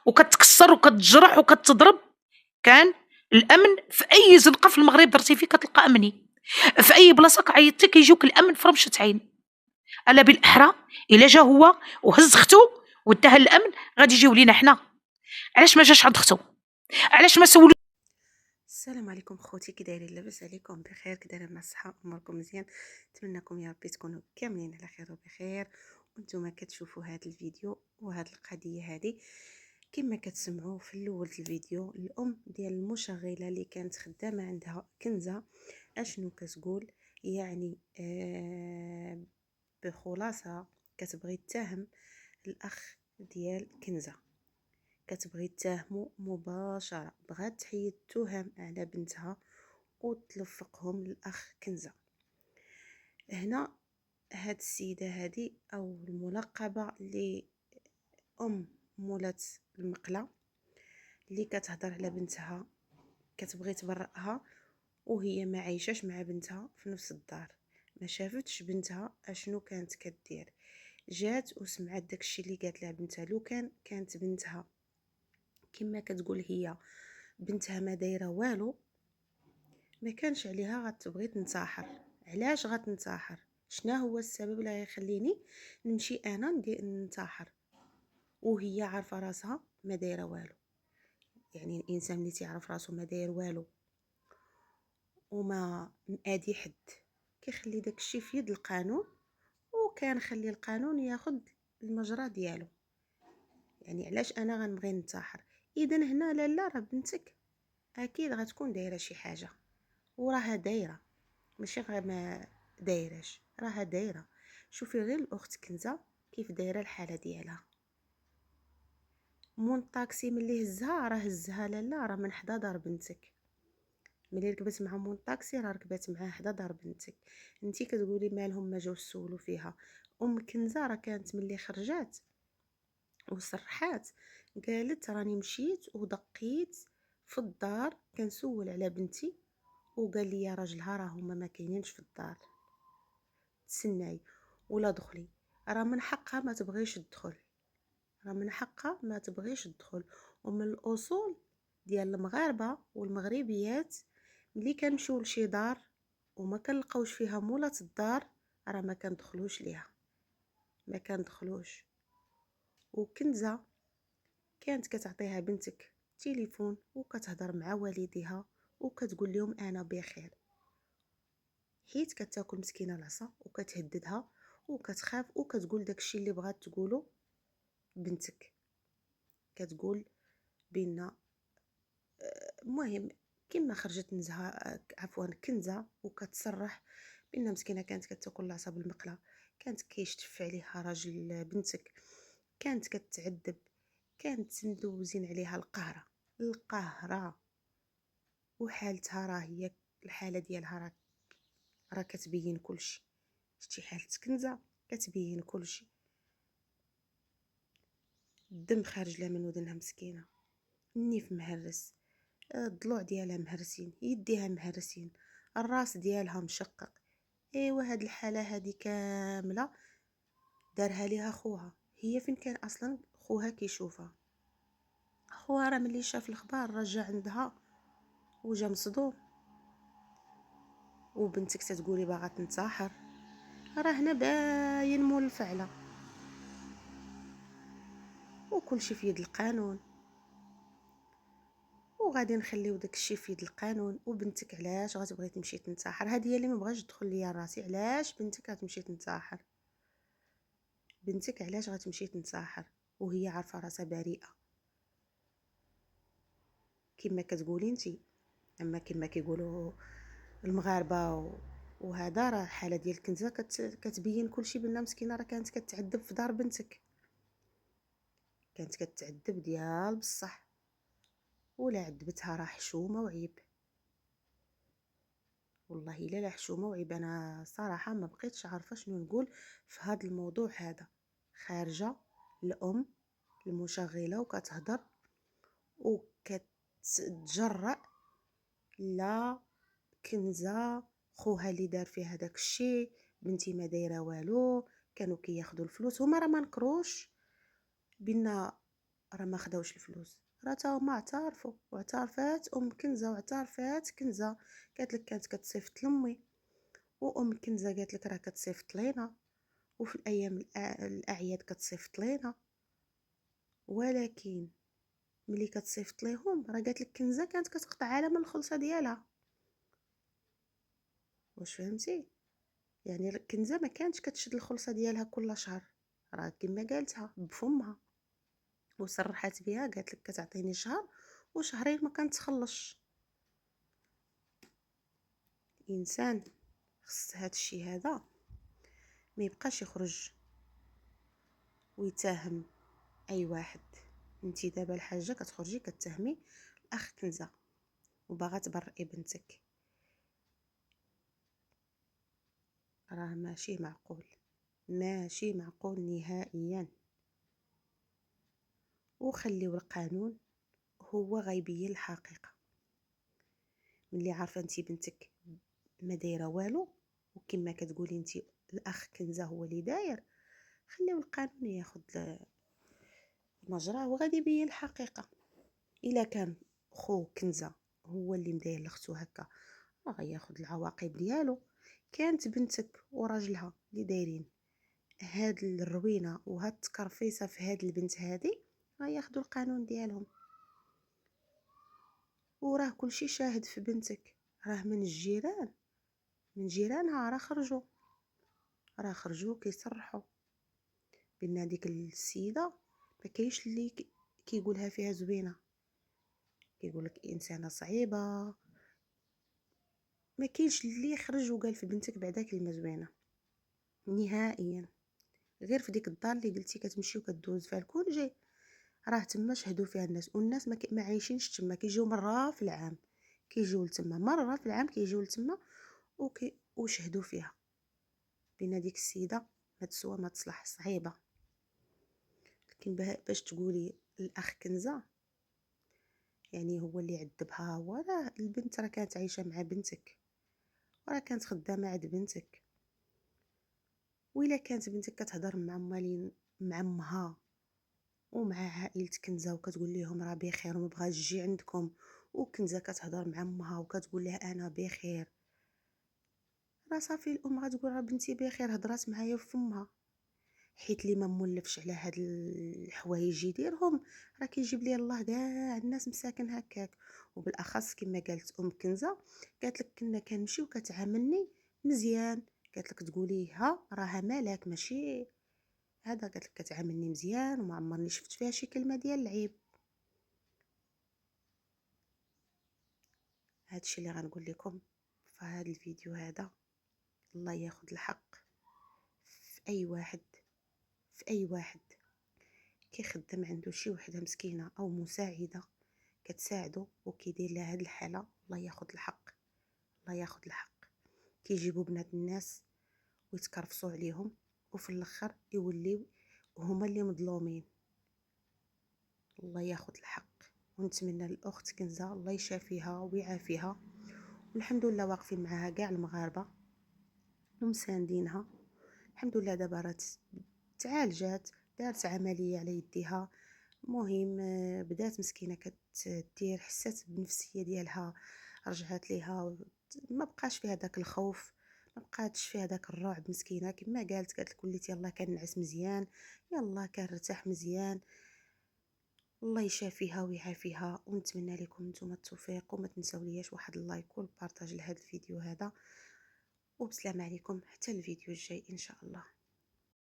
وكتكسّر وكتجرح وكتضرب. كان الأمن في أي زنقة في المغرب درتي فيه كتلقى أمني، في أي بلاصة عيطتي كيجيوك الأمن في رمشة عين. ألا بالأحرى إلا جا هو وهز ختو وداها للأمن غادي يجيو لينا حنا. علاش ما جاش عند ختو؟ علاش ما سولو؟ السلام عليكم خوتي، كي دايرين؟ لاباس عليكم؟ بخير؟ كي دايرين مع الصحه؟ اموركم مزيان؟ نتمنىكم يا ربي تكونوا كاملين على خير وبخير وانتم كتشوفوا هذا الفيديو وهذه القضيه هذه. كما كتسمعوا في الاول الفيديو، الام ديال المشغله اللي كانت خدامه عندها كنزه اشنو كتقول؟ يعني بخلاصه كتبغي تتهم الاخ ديال كنزه، كتبغي تتهمو مباشرة، بغات تحيد التهم على بنتها وتلفقهم للأخ كنزة. هنا هاد السيدة هادي أو الملقبة اللي أم مولات المقلة اللي كتهضر على بنتها كتبغي تبرئها، وهي ما عايشاش مع بنتها في نفس الدار، ما شافتش بنتها اشنو كانت كدير. جات وسمعت داكشي اللي قالت لها بنتها. لو كانت بنتها كما كتقول هي بنتها ما دايره والو، ما كانش عليها غتبغي تنتحر. علاش غتنتحر؟ شنا هو السبب اللي غيخليني نمشي انا ننتحر وهي عارفه راسها ما دايره والو؟ يعني الانسان اللي تعرف راسو ما داير والو وما مادي حد كيخلي داكشي في يد القانون، وكنخلي القانون ياخذ المجرى ديالو. يعني علاش انا غنبغي ننتحر؟ اذا هنا لالا راه بنتك اكيد غتكون دايره شي حاجه، وراها دايره، ماشي غير ما دايرش، راها دايره. شوفي غير الاخت كنزه كيف دايره الحاله ديالها. مون طاكسي ملي هزها راه هزها لالا راه من حدا دار بنتك. ملي ركبت مع مون طاكسي راه ركبت معاه حدا دار بنتك. انتي كتقولي مالهم ما جاوش سولوا فيها؟ ام كنزه راه كانت ملي خرجات وصرحات قالت راني مشيت ودقيت في الدار كنسول على بنتي، وقال لي راجلها راه هما ما كاينينش في الدار، تسناي ولا دخلي. راه من حقها ما تبغيش تدخل، راه من حقها ما تبغيش تدخل. ومن الاصول ديال المغاربه والمغربيات ملي كنمشيو لشي دار وما كنلقاوش فيها مولات الدار راه ما كندخلوش ليها، ما كندخلوش. وكنزه كانت كتعطيها بنتك تليفون وكتهضر مع والديها وكتقول لهم انا بخير، حيت كتاكل مسكينه العصا وكتهددها وكتخاف وكتقول داكشي اللي بغات تقوله بنتك. كتقول بان المهم كما خرجت نزهه عفوا كنزه وكتصرح بان مسكينه كانت كتاكل العصا بالمقله، كانت كيشتف عليها راجل بنتك، كانت كتعذب، كانت ندوزين عليها القهره. وحالتها راه هي الحاله ديالها راه كتبين كلشي. شتي حالة كنزه كتبين كلشي، الدم خارج لها من ودنها مسكينه، النيف مهرس، الضلوع ديالها مهرسين، يديها مهرسين، الراس ديالها مشقق. ايوا هاد الحاله هادي كامله دارها ليها خوها. هي فين كان اصلا خوها كيشوفها؟ خوها راه ملي شاف الخبار رجع عندها وجا مصدوم. وبنتك تتقولي باغا تنتحر، راه هنا باين مول الفعله وكل شيء في يد القانون، وغادي نخليو داكشي في يد القانون. وبنتك علاش غتبغي تمشي تنتحر؟ هذه هي اللي ما بغاش تدخل ليا راسي. علاش بنتك غتمشي تنتحر؟ بنتك علاش غتمشي تنتحر وهي عارفه راسها بريئه كما كتقولي انتي؟ اما كما كيقولوا المغاربه وهذا راه الحاله ديال كنزه كتبين كلشي بان مسكينه راه كانت كتعذب في دار بنتك، كانت كتعذب ديال بصح، ولا عذبتها راه حشومه وعيب. والله الا لا حشومه وعيب. انا صراحه ما بقيتش عارفه شنو نقول في هذا الموضوع هذا. خارجه الام المشغله وكتهضر وكتجرأ لا كنزه خوها اللي دار فيها داك الشيء، بنتي ما دايره والو، كانوا كياخذوا الفلوس. هما راه ما نكروش بان راه ما خداوش الفلوس، راه تا هما اعترفوا واعترفات كنزة واعترفات كنزة. قالت لك كانت كتصيفط لامي، كنزة قالت لك راه كتصيفط لينا، وفي الايام الاعياد كتصيفط لينا. ولكن ملي كتصيفط ليهم راه قالت لك كنزة كانت كتقطع على من الخلصه ديالها. واش فهمتي؟ يعني كنزة ما كانتش كتشد الخلصه ديالها كل شهر، راه كما قالتها بفمها وصرحت بها، قالت لك كتعطيني شهر وشهرين ما كنتخلصش. الانسان خص هذا الشيء هذا ما يبقاش يخرج ويتهم اي واحد. انتي دابا الحاجه كتخرجي كتهمي الاخ كنزة وباغا تبرئي بنتك، راه ماشي معقول، ماشي معقول نهائيا. وخليو القانون هو غيبين الحقيقه. ملي عارفه انتي بنتك ما دايره والو، وكما كتقولي انتي الاخ كنزة هو اللي داير، خليو القانون ياخذ مجراه وغادي يبين الحقيقه. الا كان خو كنزة هو اللي مداير لختو هكا، راه غياخذ العواقب ديالو. كانت بنتك وراجلها اللي دايرين هاد الروينه وهاد التكرفيصه في هاد البنت هادي، غياخذوا القانون ديالهم. وراه كلشي شاهد في بنتك، راه من الجيران، من جيرانها راه خرجوا كيصرحوا بان هذيك السيده ما كاينش اللي كيقولها فيها زوينه، كيقول لك انسانه صعيبه. ما كاينش اللي يخرج وقال في بنتك بعدا كلمه زوينه نهائيا. غير في ديك الدار اللي قلتي كتمشي وكدوز فيها الكل راه تما شهدوا فيها الناس، والناس ما عايشينش تما، كيجيو مره في العام، كيجيو لتما مره في العام، كيجيو لتما وشهدوا فيها بان ديك السيده ما تسوى ما تصلح، صعيبه. لكن باش تقولي الاخ كنزة يعني هو اللي عذبها، وراه البنت راه كانت عايشه مع بنتك، وراه كانت خدامه عند بنتك. وإلا كانت بنتك كتهضر مع مالين مع امها ومع عائلة كنزة وكتقول لهم راه بخير وما بغاش تجي عندكم، وكنزة كتهضر مع امها وكتقول لها انا بخير، راه صافي الام غتقول راه بنتي بخير، هضرات معايا فمها. حيت اللي ما مولفش على هاد الحوايج يديرهم راه كيجيب ليه الله كاع الناس مساكن هكاك. وبالاخص كما قالت كنزة، قالت لك كنا كنمشي وكتعاملني مزيان، قالت لك تقولي ها راها مالك ماشي هذا، قالت لك كتعاملني مزيان وما عمرني شفت فيها شي كلمه ديال العيب. هادشي اللي غنقول لكم في هذا الفيديو هذا. الله ياخذ الحق في اي واحد، في اي واحد كيخدم عنده شي وحده مسكينه او مساعده كتساعده وكيدير لها هاد الحاله، الله ياخذ الحق، الله ياخذ الحق. كيجيبوا بنات الناس ويتكرفصوا عليهم، وفي الاخر يوليو هما اللي مظلومين. الله ياخذ الحق. ونتمنى للاخت كنزة الله يشافيها ويعافيها، والحمد لله واقفين معاها كاع المغاربه ومساندينها. الحمد لله دابا راه تعالجات، دارت عمليه على يديها. مهم بدات مسكينه كتدير، حسات بالنفسيه ديالها رجعت ليها، ما بقاش فيها داك الخوف، ما بقاتش فيها داك الرعب. مسكينه كما قالت لك وليت يلا كنعس مزيان، يلا كنرتاح مزيان. الله يشافيها ويعافيها. ونتمنى لكم نتوما التوفيق، وما تنساو لياش واحد اللايك والبارطاج لهذا الفيديو هذا. وبسلام عليكم حتى الفيديو الجاي ان شاء الله.